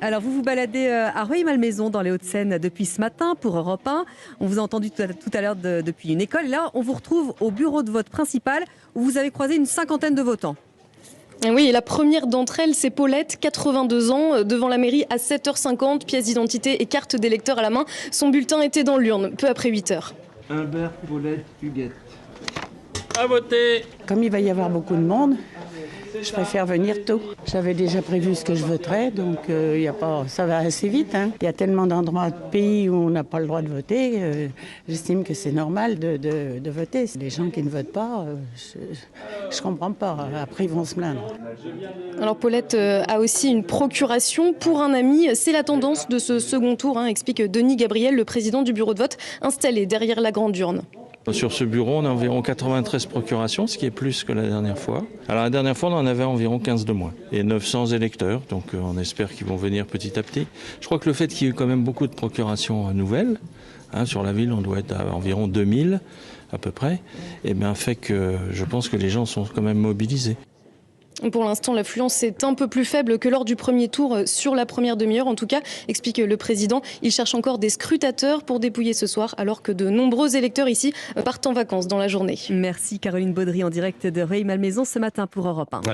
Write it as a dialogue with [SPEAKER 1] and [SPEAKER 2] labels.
[SPEAKER 1] Alors, vous vous baladez à Rueil-Malmaison dans les Hauts-de-Seine depuis ce matin pour Europe 1. On vous a entendu tout à l'heure depuis une école. Et là, on vous retrouve au bureau de vote principal où vous avez croisé une cinquantaine de votants.
[SPEAKER 2] Oui, et la première d'entre elles, c'est Paulette, 82 ans, devant la mairie à 7h50, pièce d'identité et carte d'électeur à la main. Son bulletin était dans l'urne, peu après 8h.
[SPEAKER 3] Humbert, Paulette, Huguette.
[SPEAKER 4] À voter.
[SPEAKER 5] Comme il va y avoir beaucoup de monde, je préfère venir tôt. J'avais déjà prévu ce que je voterais, donc ça va assez vite. Il y a tellement d'endroits de pays où on n'a pas le droit de voter. J'estime que c'est normal de voter. Les gens qui ne votent pas, je ne comprends pas. Après, ils vont se plaindre.
[SPEAKER 2] Alors Paulette a aussi une procuration pour un ami. C'est la tendance de ce second tour, explique Denis Gabriel, le président du bureau de vote, installé derrière la grande urne.
[SPEAKER 4] Sur ce bureau, on a environ 93 procurations, ce qui est plus que la dernière fois. Alors la dernière fois, on en avait environ 15 de moins. Et 900 électeurs, donc on espère qu'ils vont venir petit à petit. Je crois que le fait qu'il y ait quand même beaucoup de procurations nouvelles, sur la ville, on doit être à environ 2000 à peu près, et bien fait que je pense que les gens sont quand même mobilisés.
[SPEAKER 2] Pour l'instant, l'affluence est un peu plus faible que lors du premier tour sur la première demi-heure. En tout cas, explique le président, il cherche encore des scrutateurs pour dépouiller ce soir, alors que de nombreux électeurs ici partent en vacances dans la journée.
[SPEAKER 1] Merci Caroline Baudry en direct de Rueil-Malmaison ce matin pour Europe 1.